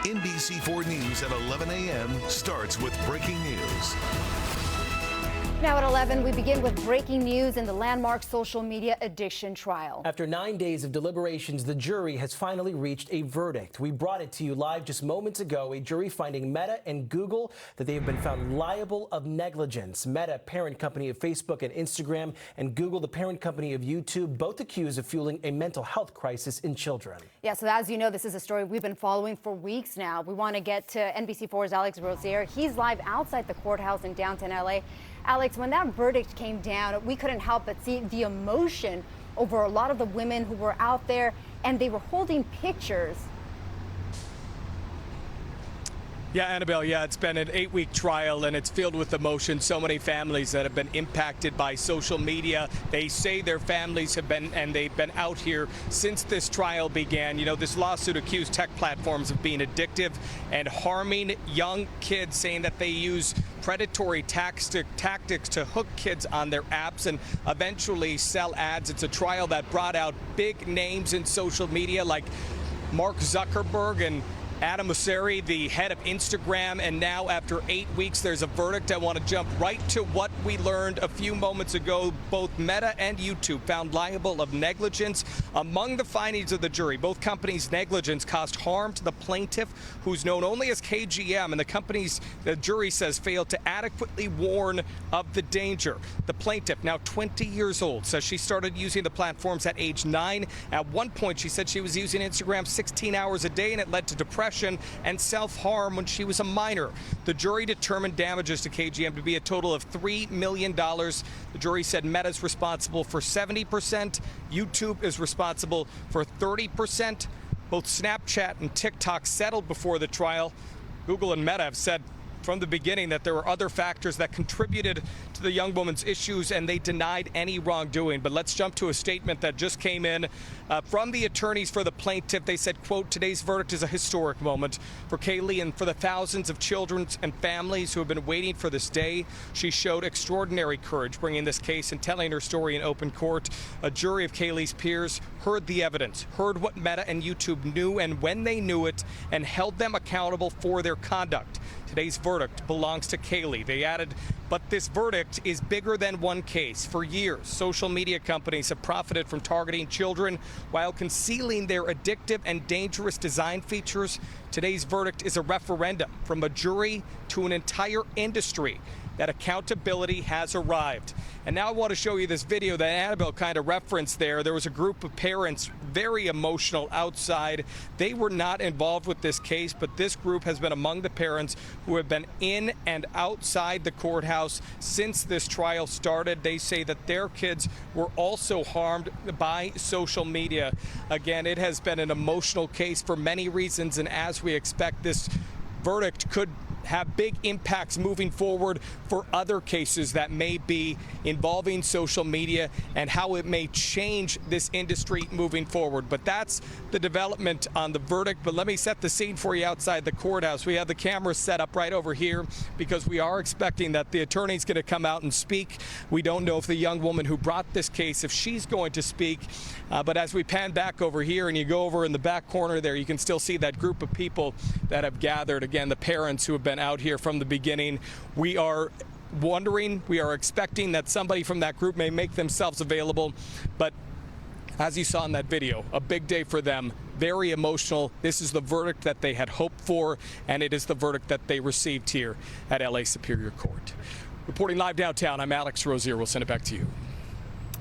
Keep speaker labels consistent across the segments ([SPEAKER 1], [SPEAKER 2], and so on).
[SPEAKER 1] NBC4 News at 11 a.m. starts with breaking news.
[SPEAKER 2] Now at 11, we begin with breaking news in the landmark social media addiction trial.
[SPEAKER 3] After 9 days of deliberations, the jury has finally reached a verdict. We brought it to you live just moments ago, a jury finding Meta and Google that they have been found liable of negligence. Meta, parent company of Facebook and Instagram, and Google, the parent company of YouTube, both accused of fueling a mental health crisis in children.
[SPEAKER 2] Yeah, so as you know, this is a story we've been following for weeks now. We want to get to NBC4's Alex Rozier. He's live outside the courthouse in downtown LA. Alex, when that verdict came down, we couldn't help but see the emotion over a lot of the women who were out there, and they were holding pictures.
[SPEAKER 4] Yeah, Annabelle, it's been an 8-week trial, and it's filled with emotion. So many families that have been impacted by social media. They say their families have been, and they've been out here since this trial began. You know, this lawsuit accused tech platforms of being addictive and harming young kids, saying that they use predatory tactics to hook kids on their apps and eventually sell ads. It's a trial that brought out big names in social media like Mark Zuckerberg and Adam Mosseri, the head of Instagram, and now after 8 weeks, there's a verdict. I want to jump right to what we learned a few moments ago. Both Meta and YouTube found liable of negligence. Among the findings of the jury, both companies' negligence caused harm to the plaintiff, who's known only as KGM, and the jury says, failed to adequately warn of the danger. The plaintiff, now 20 years old, says she started using the platforms at age 9. At one point, she said she was using Instagram 16 hours a day, and it led to depression and self-harm when she was a minor. The jury determined damages to KGM to be a total of $3 million. The jury said Meta is responsible for 70%. YouTube is responsible for 30%. Both Snapchat and TikTok settled before the trial. Google and Meta have said from the beginning that there were other factors that contributed to the young woman's issues, and they denied any wrongdoing. But let's jump to a statement that just came in from the attorneys for the plaintiff. They said, quote, "Today's verdict is a historic moment for Kaylee and for the thousands of children and families who have been waiting for this day. She showed extraordinary courage bringing this case and telling her story in open court. A jury of Kaylee's peers heard the evidence, heard what Meta and YouTube knew and when they knew it, and held them accountable for their conduct. Today's verdict belongs to Kaylee." They added, but this verdict is bigger than one case. For years, social media companies have profited from targeting children while concealing their addictive and dangerous design features. Today's verdict is a referendum from a jury to an entire industry that accountability has arrived. And now I want to show you this video that Annabelle kind of referenced there. There was a group of parents, very emotional outside. They were not involved with this case, but this group has been among the parents who have been in and outside the courthouse since this trial started. They say that their kids were also harmed by social media. Again, it has been an emotional case for many reasons, and as we expect, this verdict could have big impacts moving forward for other cases that may be involving social media and how it may change this industry moving forward. But that's the development on the verdict. But let me set the scene for you outside the courthouse. We have the cameras set up right over here because we are expecting that the attorney's going to come out and speak. We don't know if the young woman who brought this case, if she's going to speak. But as we pan back over here and you go over in the back corner there, you can still see that group of people that have gathered. Again, the parents who have been out here from the beginning. We are expecting that somebody from that group may make themselves available. But as you saw in that video, a big day for them, very emotional. This is the verdict that they had hoped for, and it is the verdict that they received here at LA Superior Court. Reporting live downtown, I'm Alex Rozier. We'll send it back to you.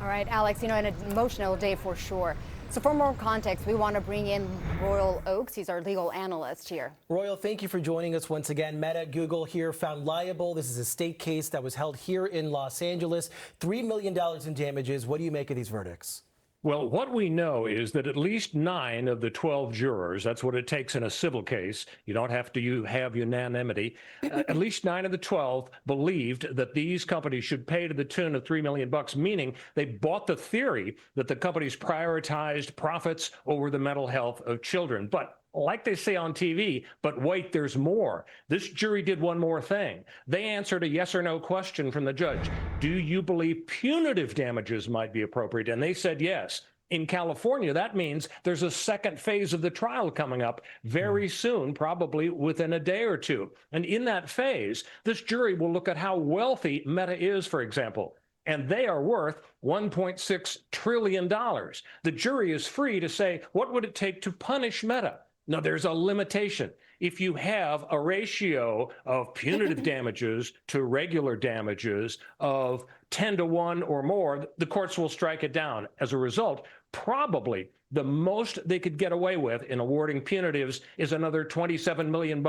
[SPEAKER 2] All right, Alex, an emotional day for sure. So for more context, we want to bring in Royal Oakes. He's our legal analyst here.
[SPEAKER 3] Royal, thank you for joining us once again. Meta, Google here found liable. This is a state case that was held here in Los Angeles. $3 million in damages. What do you make of these verdicts?
[SPEAKER 5] Well, what we know is that at least 9 of the 12 jurors, that's what it takes in a civil case, you don't have to have unanimity, at least 9 of the 12 believed that these companies should pay to the tune of $3 million, meaning they bought the theory that the companies prioritized profits over the mental health of children. But like they say on TV, but wait, there's more. This jury did one more thing. They answered a yes or no question from the judge. Do you believe punitive damages might be appropriate? And they said yes. In California, that means there's a second phase of the trial coming up very soon, probably within a day or two. And in that phase, this jury will look at how wealthy Meta is, for example. And they are worth $1.6 trillion. The jury is free to say, what would it take to punish Meta? Now, there's a limitation. If you have a ratio of punitive damages to regular damages of 10 to 1 or more, the courts will strike it down. As a result, probably the most they could get away with in awarding punitives is another $27 million.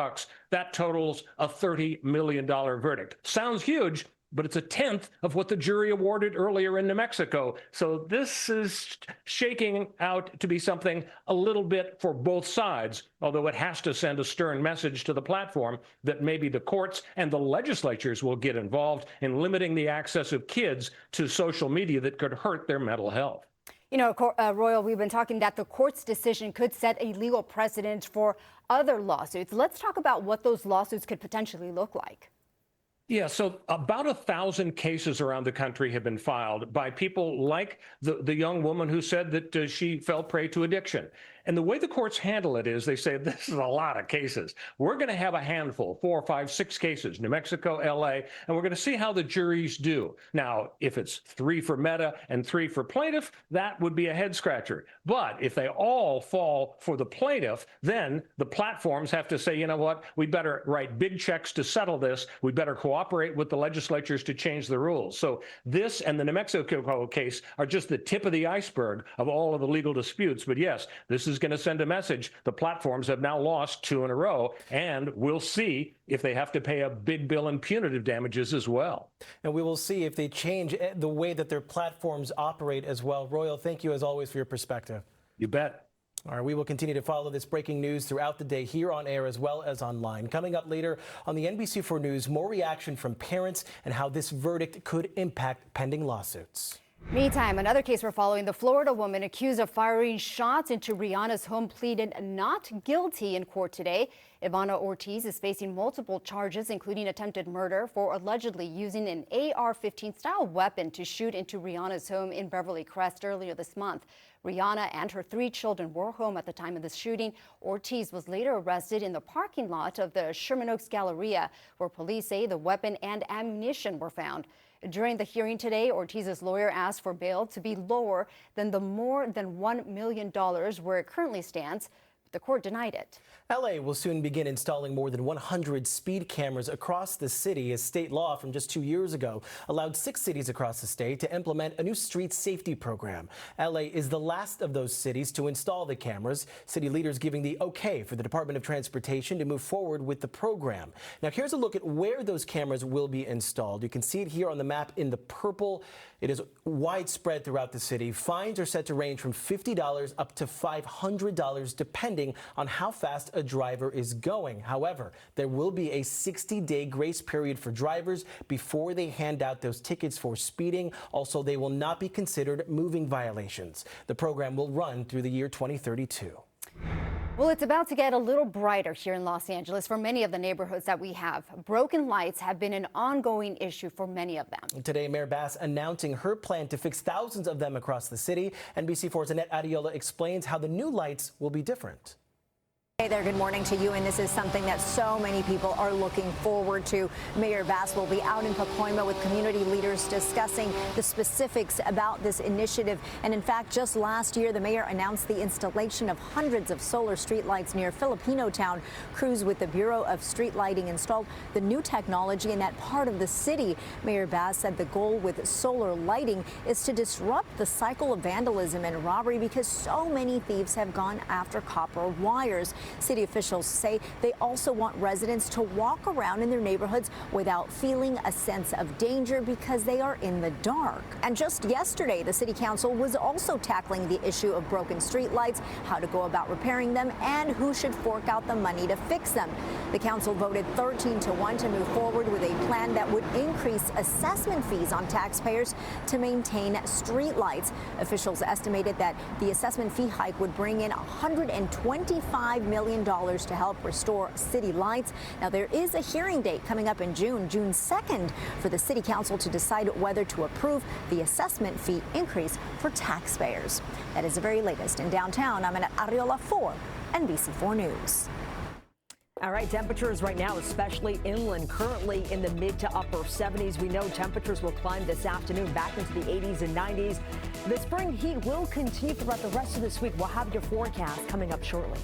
[SPEAKER 5] That totals a $30 million verdict. Sounds huge, but it's a tenth of what the jury awarded earlier in New Mexico. So this is shaking out to be something a little bit for both sides, although it has to send a stern message to the platform that maybe the courts and the legislatures will get involved in limiting the access of kids to social media that could hurt their mental health.
[SPEAKER 2] You know, Royal, we've been talking that the court's decision could set a legal precedent for other lawsuits. Let's talk about what those lawsuits could potentially look like.
[SPEAKER 5] Yeah, so about 1,000 cases around the country have been filed by people like the young woman who said that she fell prey to addiction. And the way the courts handle it is they say, this is a lot of cases. We're going to have a handful, 4, 5, 6 cases, New Mexico, LA, and we're going to see how the juries do. Now, if it's 3 for Meta and 3 for plaintiff, that would be a head scratcher. But if they all fall for the plaintiff, then the platforms have to say, you know what, we better write big checks to settle this. We better cooperate with the legislatures to change the rules. So this and the New Mexico case are just the tip of the iceberg of all of the legal disputes. But yes, this is going to send a message. The platforms have now lost 2 in a row, and we'll see if they have to pay a big bill in punitive damages as well.
[SPEAKER 3] And we will see if they change the way that their platforms operate as well. Royal, thank you as always for your perspective.
[SPEAKER 5] You bet.
[SPEAKER 3] All right, we will continue to follow this breaking news throughout the day here on air as well as online. Coming up later on the NBC4 News, more reaction from parents and how this verdict could impact pending lawsuits.
[SPEAKER 2] Meantime, another case we're following, the Florida woman accused of firing shots into Rihanna's home pleaded not guilty in court today. Ivana Ortiz is facing multiple charges, including attempted murder, for allegedly using an AR-15 style weapon to shoot into Rihanna's home in Beverly Crest earlier this month. Rihanna and her 3 children were home at the time of the shooting. Ortiz was later arrested in the parking lot of the Sherman Oaks Galleria, where police say the weapon and ammunition were found. During the hearing today, Ortiz's lawyer asked for bail to be lower than the more than $1 million where it currently stands. The court denied it.
[SPEAKER 3] LA will soon begin installing more than 100 speed cameras across the city, as state law from just 2 years ago allowed 6 cities across the state to implement a new street safety program. LA is the last of those cities to install the cameras, city leaders giving the okay for the Department of Transportation to move forward with the program. Now, here's a look at where those cameras will be installed. You can see it here on the map in the purple. It is widespread throughout the city. Fines are set to range from $50 up to $500, depending on how fast a driver is going. However, there will be a 60-day grace period for drivers before they hand out those tickets for speeding. Also, they will not be considered moving violations. The program will run through the year 2032.
[SPEAKER 2] Well, it's about to get a little brighter here in Los Angeles for many of the neighborhoods that we have. Broken lights have been an ongoing issue for many of them.
[SPEAKER 3] Today, Mayor Bass announcing her plan to fix thousands of them across the city. NBC4's Annette Adiola explains how the new lights will be different.
[SPEAKER 6] Hey there, good morning to you, and this is something that so many people are looking forward to. Mayor Bass will be out in Pacoima with community leaders discussing the specifics about this initiative. And in fact, just last year, the mayor announced the installation of hundreds of solar streetlights near Filipino Town. Crews with the Bureau of Street Lighting installed the new technology in that part of the city. Mayor Bass said the goal with solar lighting is to disrupt the cycle of vandalism and robbery because so many thieves have gone after copper wires. City officials say they also want residents to walk around in their neighborhoods without feeling a sense of danger because they are in the dark. And just yesterday, the city council was also tackling the issue of broken streetlights, how to go about repairing them, and who should fork out the money to fix them. The council voted 13-1 to move forward with a plan that would increase assessment fees on taxpayers to maintain streetlights. Officials estimated that the assessment fee hike would bring in $125 million million to help restore city lights. Now, there is a hearing date coming up in June 2nd, for the City Council to decide whether to approve the assessment fee increase for taxpayers. That is the very latest in downtown. I'm at Arriola for NBC4 News.
[SPEAKER 7] All right, temperatures right now, especially inland, currently in the mid to upper 70s. We know temperatures will climb this afternoon back into the 80s and 90s. The spring heat will continue throughout the rest of this week. We'll have your forecast coming up shortly.